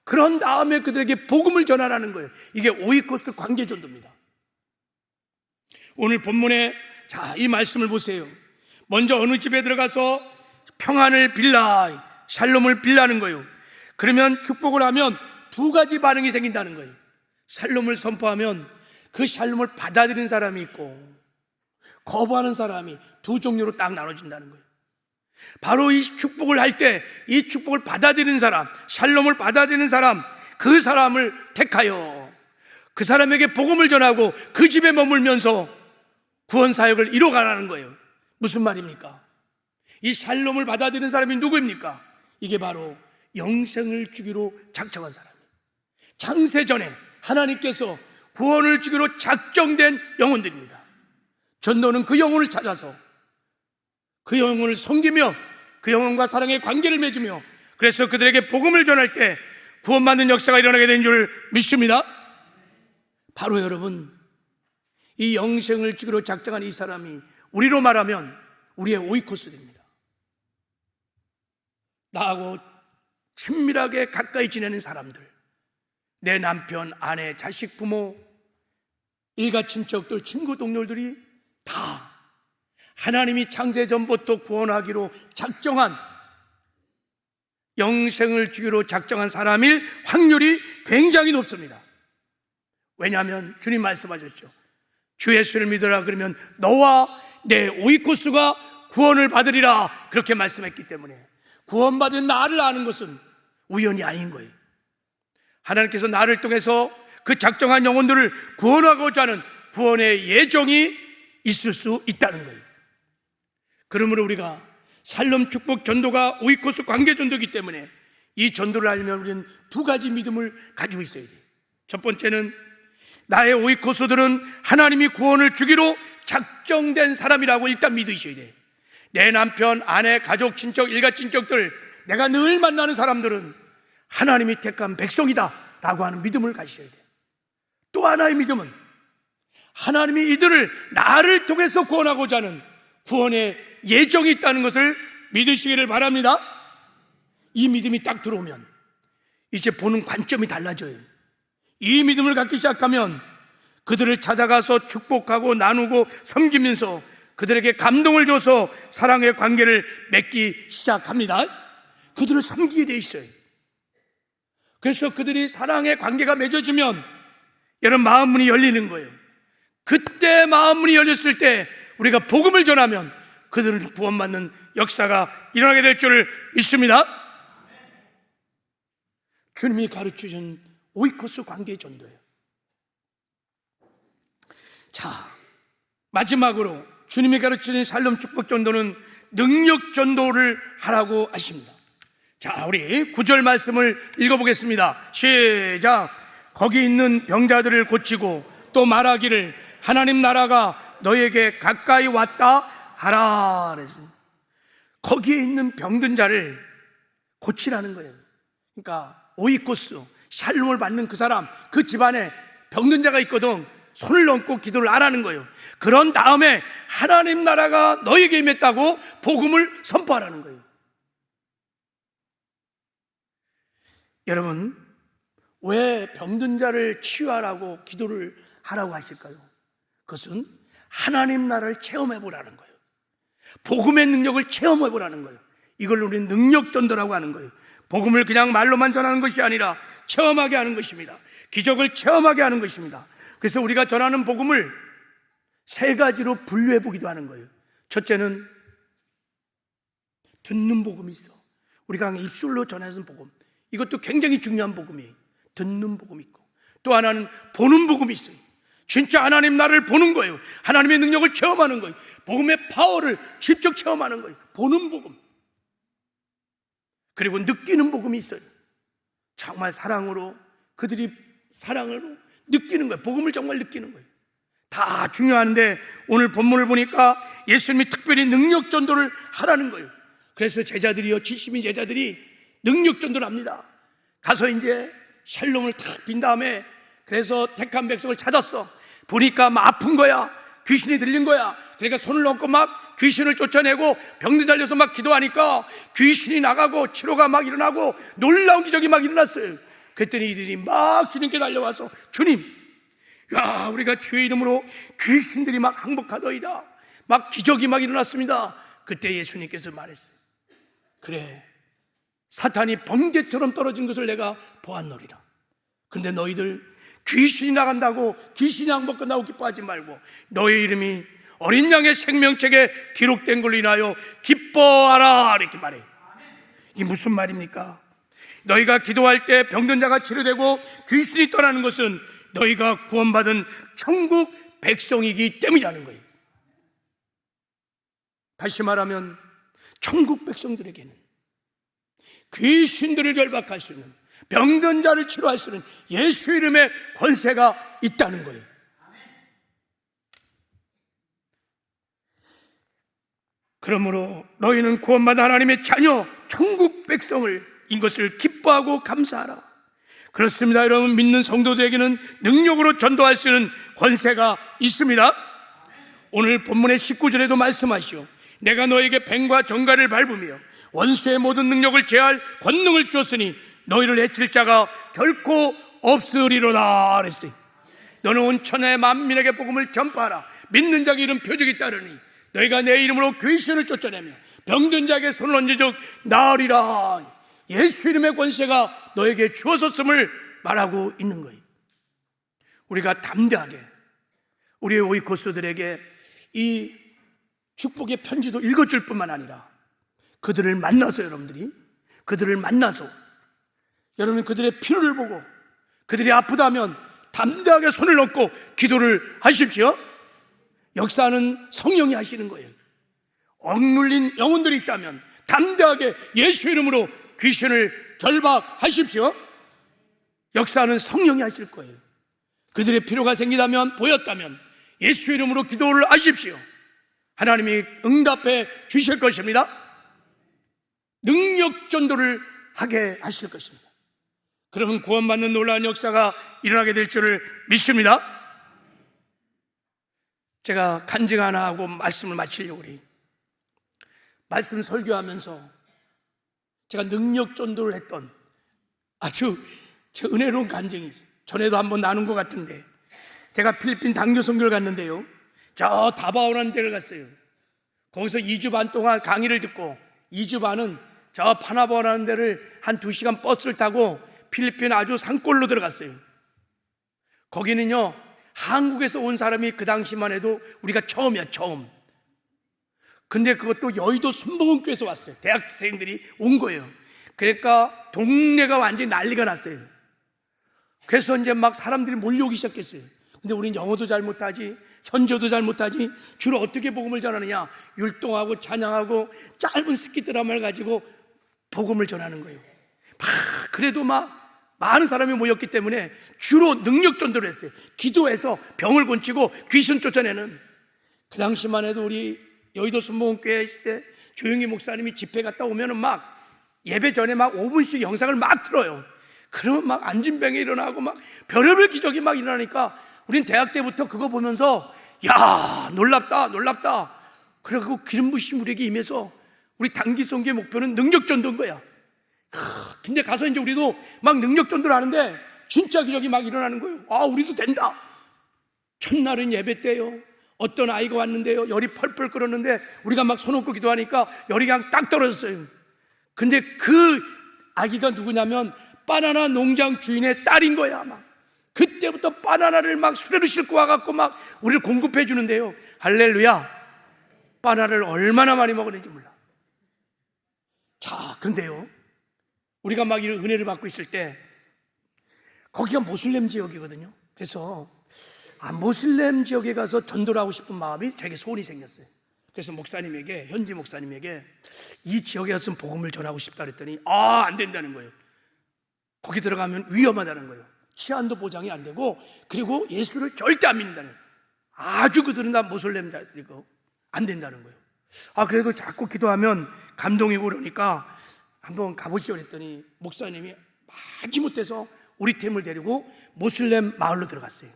그런 다음에 그들에게 복음을 전하라는 거예요. 이게 오이코스 관계 전도입니다. 오늘 본문에 이 말씀을 보세요. 먼저 어느 집에 들어가서 평안을 빌라, 샬롬을 빌라는 거예요. 그러면 축복을 하면 두 가지 반응이 생긴다는 거예요. 샬롬을 선포하면 그 샬롬을 받아들이는 사람이 있고 거부하는 사람이 두 종류로 딱 나눠진다는 거예요. 바로 이 축복을 할 때 이 축복을 받아들이는 사람, 샬롬을 받아들이는 사람, 그 사람을 택하여 그 사람에게 복음을 전하고 그 집에 머물면서 구원 사역을 이뤄가라는 거예요. 무슨 말입니까? 이 샬롬을 받아들이는 사람이 누구입니까? 이게 바로 영생을 주기로 작정한 사람이에요. 창세전에 하나님께서 구원을 주기로 작정된 영혼들입니다. 전도는 그 영혼을 찾아서 그 영혼을 섬기며 그 영혼과 사랑의 관계를 맺으며, 그래서 그들에게 복음을 전할 때 구원받는 역사가 일어나게 된 줄 믿습니다. 바로 여러분, 이 영생을 주기로 작정한 이 사람이 우리로 말하면 우리의 오이코스입니다. 나하고 친밀하게 가까이 지내는 사람들, 내 남편, 아내, 자식, 부모, 일가 친척들, 친구, 동료들이 다 하나님이 창세전부터 구원하기로 작정한, 영생을 주기로 작정한 사람일 확률이 굉장히 높습니다. 왜냐하면 주님 말씀하셨죠. 주 예수를 믿으라 그러면 너와 내 오이코스가 구원을 받으리라, 그렇게 말씀했기 때문에 구원받은 나를 아는 것은 우연이 아닌 거예요. 하나님께서 나를 통해서 그 작정한 영혼들을 구원하고자 하는 구원의 예정이 있을 수 있다는 거예요. 그러므로 우리가 샬롬 축복 전도가 오이코스 관계 전도이기 때문에 이 전도를 알면 우리는 두 가지 믿음을 가지고 있어야 돼요. 첫 번째는 나의 오이코스들은 하나님이 구원을 주기로 작정된 사람이라고 일단 믿으셔야 돼요. 내 남편, 아내, 가족, 친척, 일가 친척들, 내가 늘 만나는 사람들은 하나님이 택한 백성이다 라고 하는 믿음을 가지셔야 돼요. 또 하나의 믿음은 하나님이 이들을 나를 통해서 구원하고자 하는 구원의 예정이 있다는 것을 믿으시기를 바랍니다. 이 믿음이 딱 들어오면 이제 보는 관점이 달라져요. 이 믿음을 갖기 시작하면 그들을 찾아가서 축복하고 나누고 섬기면서 그들에게 감동을 줘서 사랑의 관계를 맺기 시작합니다. 그들을 섬기게 돼 있어요. 그래서 그들이 사랑의 관계가 맺어지면 여러분 마음문이 열리는 거예요. 그때 마음문이 열렸을 때 우리가 복음을 전하면 그들은 구원받는 역사가 일어나게 될 줄을 믿습니다. 주님이 가르쳐준 오이코스 관계 전도예요. 자, 마지막으로 주님이 가르치는 샬롬 축복 전도는 능력 전도를 하라고 하십니다. 자, 우리 9절 말씀을 읽어보겠습니다. 시작. 거기 있는 병자들을 고치고 또 말하기를 하나님 나라가 너에게 가까이 왔다 하라 그랬어요. 거기에 있는 병든 자를 고치라는 거예요. 그러니까 오이코스 샬롬을 받는 그 사람, 그 집안에 병든 자가 있거든 손을 얹고 기도를 하라는 거예요. 그런 다음에 하나님 나라가 너에게 임했다고 복음을 선포하라는 거예요. 여러분, 왜 병든 자를 치유하라고 기도를 하라고 하실까요? 그것은 하나님 나라를 체험해 보라는 거예요. 복음의 능력을 체험해 보라는 거예요. 이걸 우리는 능력 전도라고 하는 거예요. 복음을 그냥 말로만 전하는 것이 아니라 체험하게 하는 것입니다. 기적을 체험하게 하는 것입니다. 그래서 우리가 전하는 복음을 세 가지로 분류해 보기도 하는 거예요. 첫째는 듣는 복음이 있어. 우리가 입술로 전하는 복음, 이것도 굉장히 중요한 복음이에요. 듣는 복음이 있고, 또 하나는 보는 복음이 있어요. 진짜 하나님 나라를 보는 거예요. 하나님의 능력을 체험하는 거예요. 복음의 파워를 직접 체험하는 거예요. 보는 복음. 그리고 느끼는 복음이 있어요. 정말 사랑으로, 그들이 사랑으로 느끼는 거예요. 복음을 정말 느끼는 거예요. 다 중요한데 오늘 본문을 보니까 예수님이 특별히 능력 전도를 하라는 거예요. 그래서 제자들이요, 70인 제자들이 능력 전도를 합니다. 가서 이제 샬롬을 탁 빈 다음에 그래서 택한 백성을 찾았어. 보니까 막 아픈 거야. 귀신이 들린 거야. 그러니까 손을 넣고 막 귀신을 쫓아내고 병든 달려서 막 기도하니까 귀신이 나가고 치료가 막 일어나고 놀라운 기적이 막 일어났어요. 그랬더니 이들이 막 주님께 달려와서 주님, 야, 우리가 주의 이름으로 귀신들이 막 항복하더이다. 막 기적이 막 일어났습니다. 그때 예수님께서 말했어요. 그래, 사탄이 번개처럼 떨어진 것을 내가 보았노리라. 근데 너희들 귀신이 나간다고 귀신이 항복한다고 기뻐하지 말고 너희 이름이 어린 양의 생명책에 기록된 걸로 인하여 기뻐하라, 이렇게 말해요. 이게 무슨 말입니까? 너희가 기도할 때 병든 자가 치료되고 귀신이 떠나는 것은 너희가 구원받은 천국 백성이기 때문이라는 거예요. 다시 말하면 천국 백성들에게는 귀신들을 결박할 수 있는 병든 자를 치료할 수 있는 예수 이름의 권세가 있다는 거예요. 그러므로 너희는 구원받은 하나님의 자녀 천국 백성을 인 것을 기뻐하고 감사하라. 그렇습니다. 여러분, 믿는 성도들에게는 능력으로 전도할 수 있는 권세가 있습니다. 오늘 본문의 19절에도 말씀하시오. 내가 너에게 뱀과 정갈을 밟으며 원수의 모든 능력을 제할 권능을 주었으니 너희를 해칠 자가 결코 없으리로다 그랬어요. 너는 온 천하의 만민에게 복음을 전파하라. 믿는 자에게 이런 표적이 따르니 너희가 내 이름으로 귀신을 쫓아내며 병든 자에게 손을 얹어적 나으리라. 예수 이름의 권세가 너에게 주어졌음을 말하고 있는 거예요. 우리가 담대하게 우리의 오이코스들에게 이 축복의 편지도 읽어줄 뿐만 아니라 그들을 만나서 여러분 그들의 필요를 보고 그들이 아프다면 담대하게 손을 얹고 기도를 하십시오. 역사는 성령이 하시는 거예요. 억눌린 영혼들이 있다면 담대하게 예수 이름으로 귀신을 결박하십시오. 역사는 성령이 하실 거예요. 그들의 필요가 생기다면, 보였다면 예수 이름으로 기도를 하십시오. 하나님이 응답해 주실 것입니다. 능력 전도를 하게 하실 것입니다. 그러면 구원받는 놀라운 역사가 일어나게 될 줄을 믿습니다. 제가 간증 하나 하고 말씀을 마치려고 그래요. 말씀 설교하면서 제가 능력 전도를 했던 아주 은혜로운 간증이 있어요. 전에도 한번 나눈 것 같은데, 제가 필리핀 당교 선교를 갔는데요, 저 다바오라는 데를 갔어요. 거기서 2주 반 동안 강의를 듣고 2주 반은 저 파나바오라는 데를 한 2시간 버스를 타고 필리핀 아주 산골로 들어갔어요. 거기는요, 한국에서 온 사람이 그 당시만 해도 우리가 처음이야, 처음. 근데 그것도 여의도 순복음교회에서 왔어요. 대학생들이 온 거예요. 그러니까 동네가 완전히 난리가 났어요. 그래서 이제 막 사람들이 몰려오기 시작했어요. 근데 우린 영어도 잘 못하지, 선조도 잘 못하지, 주로 어떻게 복음을 전하느냐, 율동하고 찬양하고 짧은 스키 드라마를 가지고 복음을 전하는 거예요. 그래도 많은 사람이 모였기 때문에 주로 능력 전도를 했어요. 기도해서 병을 고치고 귀신 쫓아내는. 그 당시만 해도 우리 여의도 순복음교회 있을 때 조용히 목사님이 집회 갔다 오면은 예배 전에 5분씩 영상을 틀어요. 그러면 안진병이 일어나고 별의별 기적이 일어나니까 우린 대학 때부터 그거 보면서 야, 놀랍다. 그래갖고 기름 부으심 우리에게 임해서 우리 단기 선교의 목표는 능력 전도인 거야. 근데 가서 이제 우리도 능력 전도를 하는데 진짜 기적이 일어나는 거예요. 아, 우리도 된다. 첫날은 예배 때요, 어떤 아이가 왔는데요, 열이 펄펄 끓었는데 우리가 손 얹고 기도하니까 열이 그냥 딱 떨어졌어요. 근데 그 아기가 누구냐면 바나나 농장 주인의 딸인 거야. 그때부터 바나나를 수레로 싣고 와갖고 우리를 공급해 주는데요, 할렐루야. 바나나를 얼마나 많이 먹었는지 몰라. 자, 근데요, 우리가 이런 은혜를 받고 있을 때 거기가 모슬렘 지역이거든요. 그래서 모슬렘 지역에 가서 전도를 하고 싶은 마음이 되게 소원이 생겼어요. 그래서 목사님에게, 현지 목사님에게 이 지역에 가서 복음을 전하고 싶다 그랬더니 안 된다는 거예요. 거기 들어가면 위험하다는 거예요. 치안도 보장이 안 되고, 그리고 예수를 절대 안 믿는다는 거예요. 아주 그들은 다 모슬렘 자들이고 안 된다는 거예요. 그래도 자꾸 기도하면 감동이고 그러니까 한번 가보시죠 그랬더니 목사님이 마지못해서 우리 팀을 데리고 모슬렘 마을로 들어갔어요.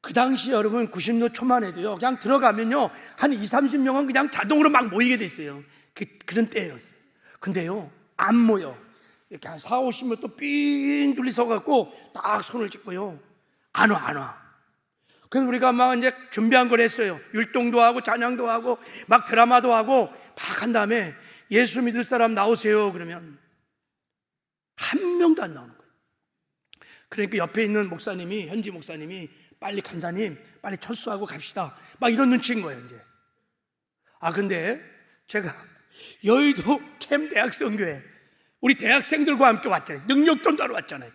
그 당시 여러분 90년 초만 해도요, 그냥 들어가면요 한 20-30명은 그냥 자동으로 모이게 됐어요. 그런 때였어요. 근데요, 안 모여. 이렇게 한 40-50명 또 삥 둘리 서갖고 딱 손을 짚고요, 안 와. 그래서 우리가 이제 준비한 걸 했어요. 율동도 하고 찬양도 하고 드라마도 하고 한 다음에 예수 믿을 사람 나오세요 그러면 한 명도 안 나오는 거예요. 그러니까 옆에 있는 목사님이, 현지 목사님이 빨리 간사님 빨리 철수하고 갑시다 이런 눈치인 거예요 이제. 근데 제가 여의도 캠 대학생교회 우리 대학생들과 함께 왔잖아요. 능력 전도하러 왔잖아요.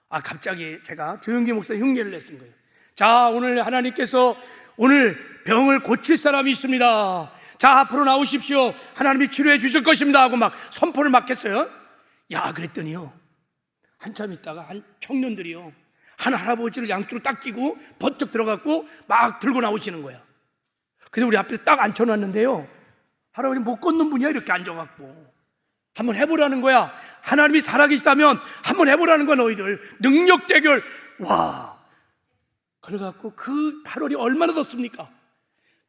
갑자기 제가 조영기 목사님 흉내를 냈은 거예요. 자, 오늘 하나님께서 오늘 병을 고칠 사람이 있습니다. 자, 앞으로 나오십시오. 하나님이 치료해 주실 것입니다 하고 선포를 했어요. 야, 그랬더니요, 한참 있다가 한 청년들이요, 한 할아버지를 양쪽으로 딱 끼고 번쩍 들어갔고 막 들고 나오시는 거야. 그래서 우리 앞에 딱 앉혀놨는데요, 할아버지 못 걷는 분이야. 이렇게 앉아갖고 한번 해보라는 거야. 하나님이 살아계시다면 한번 해보라는 거야, 너희들. 능력 대결. 와, 그래갖고 그 8월이 얼마나 덥습니까?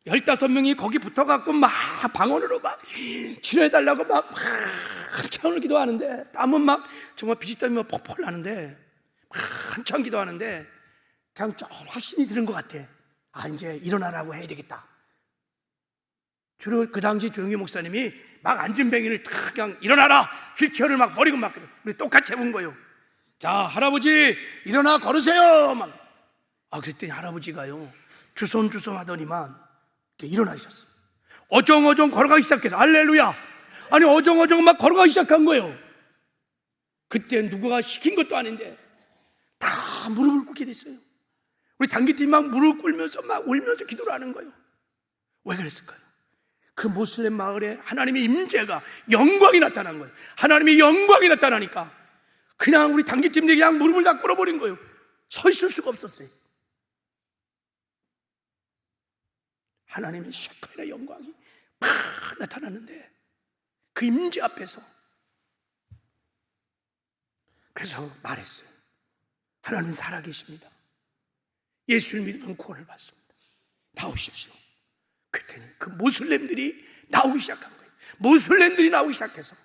15명이 거기 붙어갖고 막 방언으로 막 치료해달라고 막 한참을 기도하는데, 땀은 막 정말 비지땀이 막 펄펄 나는데, 막 한참 기도하는데 그냥 좀 확신이 드는 것 같아. 아, 이제 일어나라고 해야 되겠다. 주로 그 당시 조영기 목사님이 막 앉은 뱅이를 탁 그냥 일어나라, 휠체어를 막 버리고 막 우리 똑같이 해본 거예요. 자, 할아버지 일어나 걸으세요 막. 아, 그랬더니 할아버지가요, 주섬주섬 하더니만 이렇게 일어나셨어요. 어정어정 걸어가기 시작해서, 할렐루야. 아니, 어정어정 막 걸어가기 시작한 거예요. 그때 누구가 시킨 것도 아닌데 다 무릎을 꿇게 됐어요. 우리 단기팀이 막 무릎 꿇면서 막 울면서 기도를 하는 거예요. 왜 그랬을까요? 그 모슬렘 마을에 하나님의 임재가, 영광이 나타난 거예요. 하나님의 영광이 나타나니까 그냥 우리 단기팀들이 그냥 무릎을 다 꿇어버린 거예요. 서 있을 수가 없었어요. 하나님의 셰카나 영광이 막 나타났는데 그 임재 앞에서, 그래서 말했어요. 하나님은 살아계십니다. 예수를 믿으면 구원을 받습니다. 나오십시오. 그때는 그 모슬렘들이 나오기 시작한 거예요. 모슬렘들이 나오기 시작해서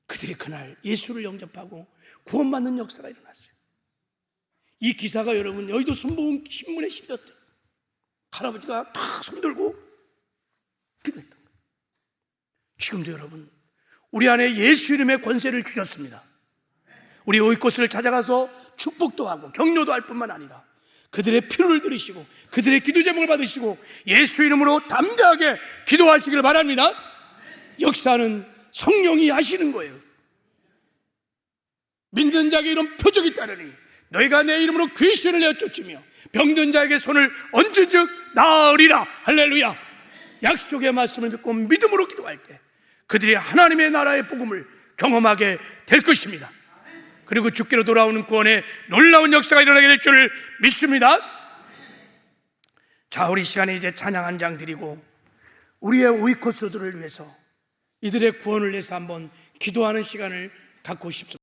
그들이 그날 예수를 영접하고 구원받는 역사가 일어났어요. 이 기사가 여러분 여의도 순복음 신문에 실렸어요. 할아버지가 딱 손들고 기도했던 거예요. 지금도 여러분, 우리 안에 예수 이름의 권세를 주셨습니다. 우리 오이코스를 찾아가서 축복도 하고 격려도 할 뿐만 아니라 그들의 필요를 들으시고 그들의 기도 제목을 받으시고 예수 이름으로 담대하게 기도하시길 바랍니다. 역사는 성령이 하시는 거예요. 믿는 자에게 이런 표적이 따르니 너희가 내 이름으로 귀신을 내쫓으며 병든 자에게 손을 얹은즉 나으리라. 할렐루야. 약속의 말씀을 듣고 믿음으로 기도할 때 그들이 하나님의 나라의 복음을 경험하게 될 것입니다. 그리고 주께로 돌아오는 구원의 놀라운 역사가 일어나게 될 줄 믿습니다. 자, 우리 시간에 이제 찬양 한 장 드리고 우리의 오이코스들을 위해서 이들의 구원을 위해서 한번 기도하는 시간을 갖고 싶습니다.